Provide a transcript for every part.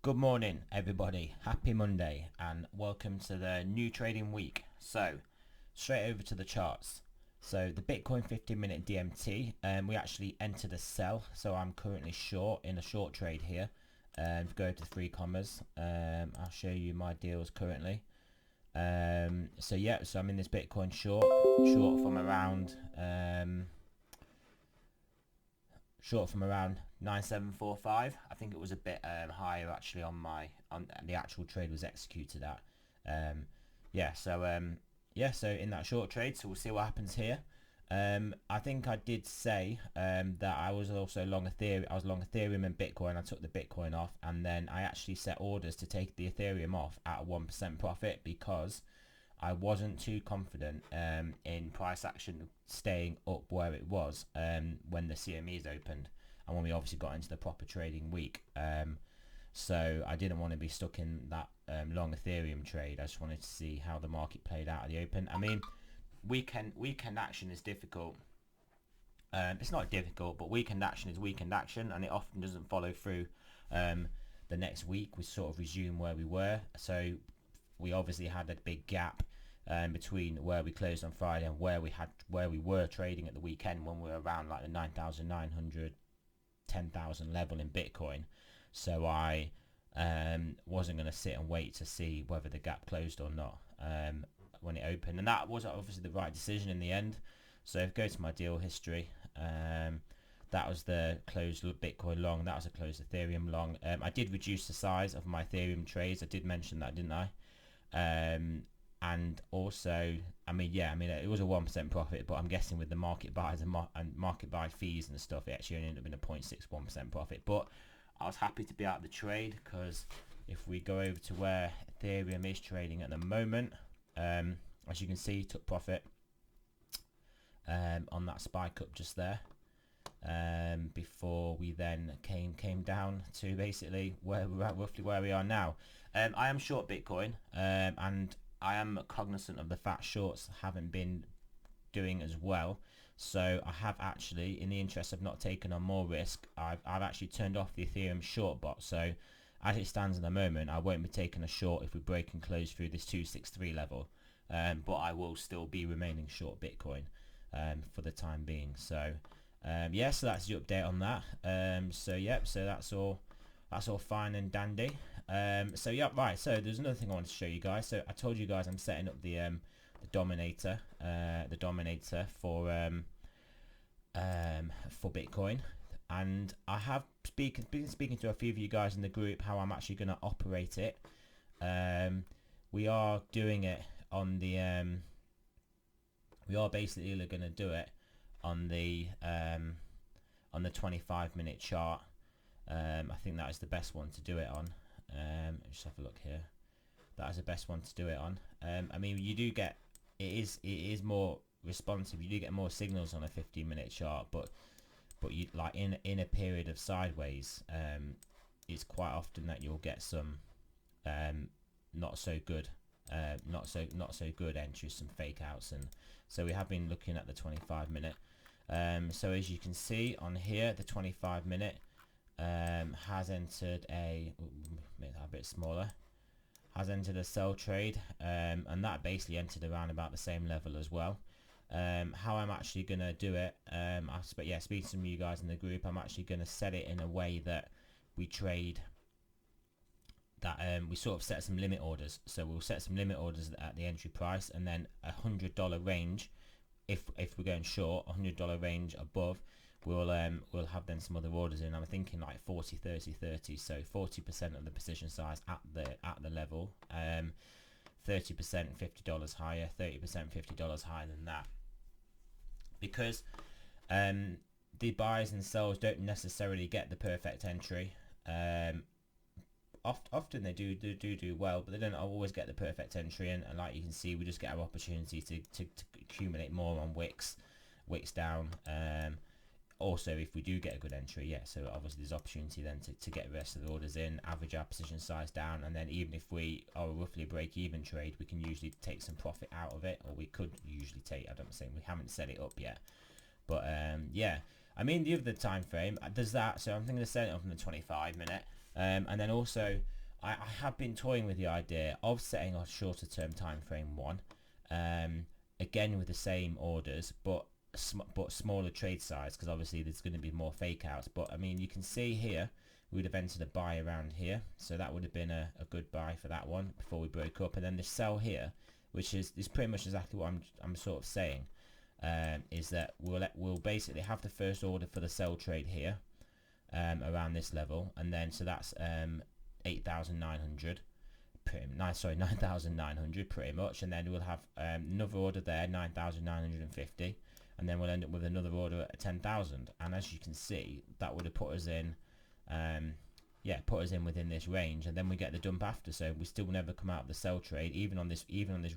Good morning everybody, happy Monday and welcome to the new trading week. So straight over to the charts. So the Bitcoin 15-minute DMT, we actually entered a sell, so I'm currently short in a short trade here. Go to 3Commas, I'll show you my deals currently. So I'm in this Bitcoin short from around 9745. I think it was a bit higher actually on the actual trade was executed at. So in that short trade, so we'll see what happens here. I think I did say that I was also long Ethereum. I was long Ethereum and Bitcoin. I took the Bitcoin off, and then I actually set orders to take the Ethereum off at a 1% profit because I wasn't too confident in price action staying up where it was when the CMEs opened and when we obviously got into the proper trading week. So I didn't want to be stuck in that long Ethereum trade. I just wanted to see how the market played out at the open. I mean, weekend action is difficult. It's not difficult, but weekend action is weekend action, and it often doesn't follow through. The next week we sort of resume where we were. So we obviously had a big gap between where we closed on Friday and where we were trading at the weekend, when we were around like the 9,900, 10,000 level in Bitcoin. So I wasn't going to sit and wait to see whether the gap closed or not when it opened, and that was obviously the right decision in the end. So if I go to my deal history, that was the closed Bitcoin long, that was a closed Ethereum long. I did reduce the size of my Ethereum trades. I did mention that, didn't I? And also, it was a 1% profit, but I'm guessing with the market buys and market buy fees and stuff, it actually only ended up in a 0.61% profit. But I was happy to be out of the trade, because if we go over to where Ethereum is trading at the moment, as you can see, took profit on that spike up just there, before we then came down to basically where we're at, roughly where we are now. I am short Bitcoin, and I am cognizant of the fact shorts haven't been doing as well. So I have actually, in the interest of not taking on more risk, I've actually turned off the Ethereum short bot. So as it stands at the moment, I won't be taking a short if we break and close through this 263 level, but I will still be remaining short Bitcoin for the time being. So so that's the update on that. So that's all fine and dandy. So there's another thing I want to show you guys. So I told you guys I'm setting up the dominator for Bitcoin, and I have been speaking to a few of you guys in the group how I'm actually going to operate it. We are doing it on the we are basically going to do it on the 25-minute chart. I think that is the best one to do it on. Just have a look here. That is the best one to do it on. I mean, you do get, it is more responsive. You do get more signals on a 15-minute chart, but you, like in a period of sideways, it's quite often that you'll get some not so good entries, some fake outs, and so we have been looking at the 25-minute. So as you can see on here, the 25-minute has entered make that a bit smaller, has entered a sell trade, and that basically entered around about the same level as well. How I'm actually going to do it, speaking to some of you guys in the group, I'm actually going to set it in a way that we trade that we sort of set some limit orders. So we'll set some limit orders at the entry price, and then $100 range, if we're going short, $100 range above, we'll have then some other orders in. I'm thinking like 40 30 30, so 40% of the position size at the level, 30% $50 higher, 30% $50 higher than that, because the buys and sells don't necessarily get the perfect entry. Often they do well, but they don't always get the perfect entry, and like you can see, we just get our opportunity to accumulate more on wicks down. Also, if we do get a good entry, so obviously there's opportunity then to get the rest of the orders in, average our position size down, and then even if we are roughly a break-even trade, we can usually take some profit out of it, or we could usually take, I'm saying we haven't set it up yet, but I mean, the other time frame does that, so I'm thinking of setting it up in the 25-minute. And then also I have been toying with the idea of setting a shorter term time frame one, again with the same orders, but smaller trade size, because obviously there's going to be more fake outs. But I mean, you can see here we would have entered a buy around here, so that would have been a good buy for that one before we broke up. And then the sell here, which is pretty much exactly what I'm sort of saying, is that we'll basically have the first order for the sell trade here, around this level, and then so that's 8,900, pretty nice. Sorry, 9,900 pretty much, and then we'll have another order there, 9,950, and then we'll end up with another order at 10,000. And as you can see, that would have put us in, put us in within this range, and then we get the dump after. So we still never come out of the sell trade, even on this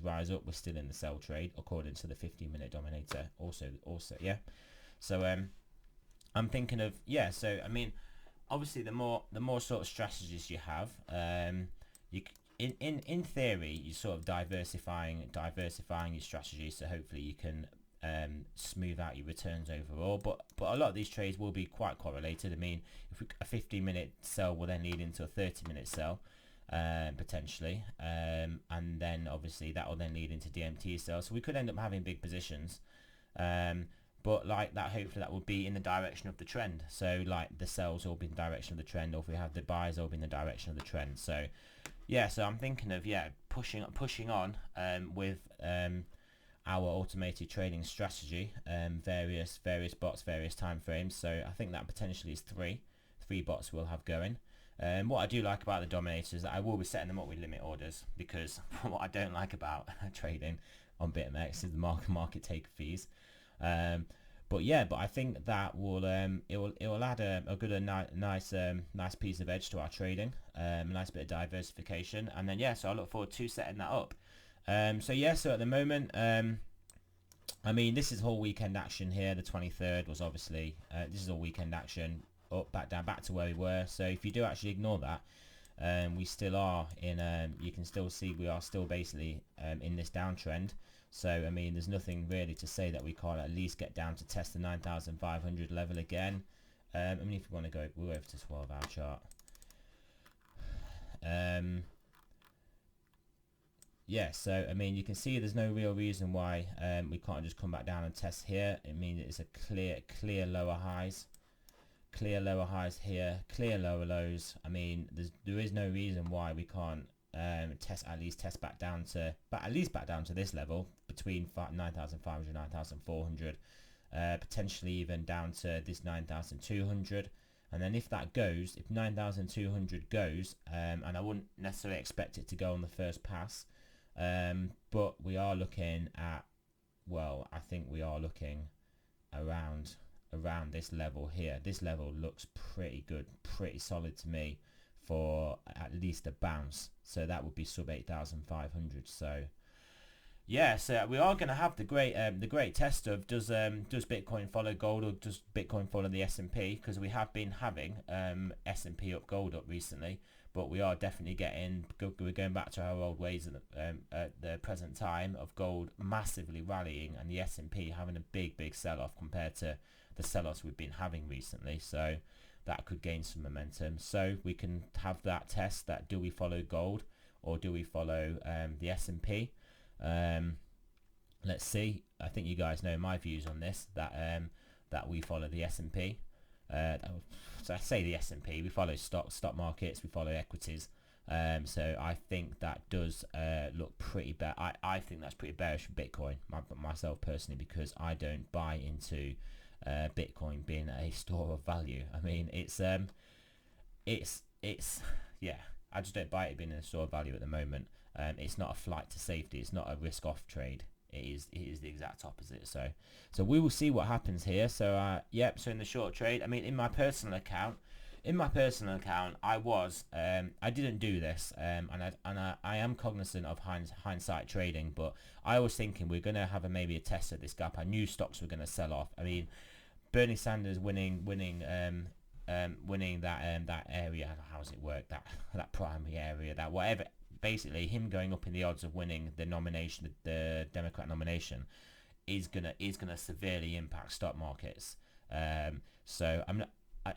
rise up, we're still in the sell trade according to the 15-minute dominator. Also, yeah. So I'm thinking of, yeah. So I mean, obviously the more sort of strategies you have, in theory, you're sort of diversifying your strategy, so hopefully you can smooth out your returns overall. But a lot of these trades will be quite correlated. I mean, if a 15-minute sell will then lead into a 30-minute sell, potentially, and then obviously that will then lead into DMT sell. So we could end up having big positions, but like that, hopefully that will be in the direction of the trend. So like the sells will be in the direction of the trend, or if we have the buys, will be in the direction of the trend. So yeah, so I'm thinking of pushing on with our automated trading strategy, various bots, various time frames. So I think that potentially is three bots we'll have going. What I do like about the dominators is that I will be setting them up with limit orders, because what I don't like about trading on Bitmex is the market taker fees. But I think that will it will add a good nice piece of edge to our trading, a nice bit of diversification, and then so I look forward to setting that up. So at the moment, I mean, this is whole weekend action here. The 23rd was obviously this is all weekend action, up, back, down, back to where we were. So if you do actually ignore that, we still are in, you can still see we are still basically in this downtrend. So I mean, there's nothing really to say that we can't at least get down to test the 9,500 level again. I mean, if you want to go over to 12-hour chart, so I mean, you can see there's no real reason why we can't just come back down and test here. I mean, it's a clear lower highs, here, clear lower lows. I mean, there is no reason why we can't at least back down to this level between 9,500 9,400, potentially even down to this 9,200. And then if 9,200 goes, and I wouldn't necessarily expect it to go on the first pass, but we are looking at, I think we are looking around this level here. This level looks pretty good, pretty solid to me for at least a bounce. So that would be sub 8,500. So yeah, so we are going to have the great test of does Bitcoin follow gold, or does Bitcoin follow the S&P? Because we have been having S&P up, gold up recently, but we are definitely we're going back to our old ways at the present time of gold massively rallying and the S&P having a big sell-off compared to the sell-offs we've been having recently. So that could gain some momentum. So we can have that test, that do we follow gold or do we follow the S&P? Let's see. I think you guys know my views on this, that we follow the S&P. So I say the S&P, we follow stock markets, we follow equities. So I think that does look pretty bad. I think that's pretty bearish for Bitcoin, myself personally, because I don't buy into Bitcoin being a store of value. I mean, it's yeah, I just don't buy it being a store of value at the moment. It's not a flight to safety. It's not a risk off trade. It is the exact opposite. So we will see what happens here. So so in the short trade, I mean, in my personal account, I was I didn't do this, and I am cognizant of hindsight trading, but I was thinking we're gonna have maybe a test at this gap. I knew stocks were gonna sell off. I mean, Bernie Sanders winning that area. How does it work? That primary area, that whatever. Basically, him going up in the odds of winning the nomination, the Democrat nomination, is gonna severely impact stock markets. So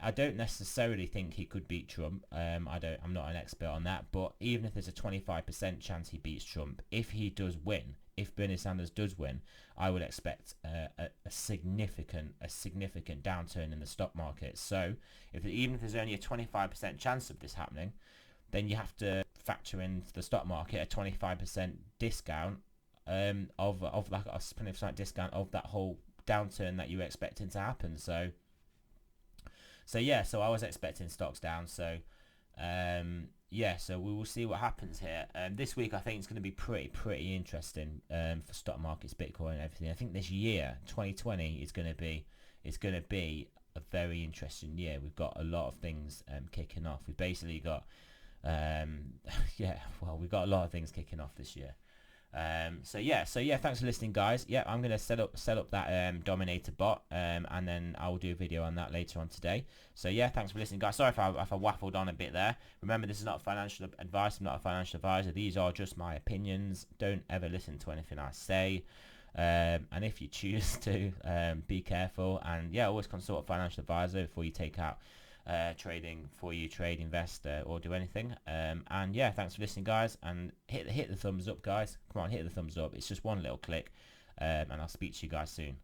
I don't necessarily think he could beat Trump. I'm not an expert on that, but even if there's a 25% chance he beats Trump, if he does win, if Bernie Sanders does win, I would expect a significant downturn in the stock market. So even if there's only a 25% chance of this happening, then you have to factor in the stock market a 25% discount of like a 20% discount of that whole downturn that you're expecting to happen. So yeah, so I was expecting stocks down. So yeah, so we will see what happens here. This week I think it's going to be pretty interesting for stock markets, Bitcoin, and everything. I think this year, 2020, is going to be a very interesting year. We've got a lot of things kicking off. We've basically got we've got a lot of things kicking off this year. So yeah, thanks for listening, guys. Yeah, I'm gonna set up that Dominator bot, and then I will do a video on that later on today. So yeah, thanks for listening, guys. Sorry if I waffled on a bit there. Remember, this is not financial advice. I'm not a financial advisor. These are just my opinions. Don't ever listen to anything I say. And if you choose to, be careful, and yeah, always consult a financial advisor before you take out trading, before you trade, invest, or do anything. And yeah, thanks for listening, guys, and hit the thumbs up, guys. Come on, hit the thumbs up. It's just one little click, and I'll speak to you guys soon.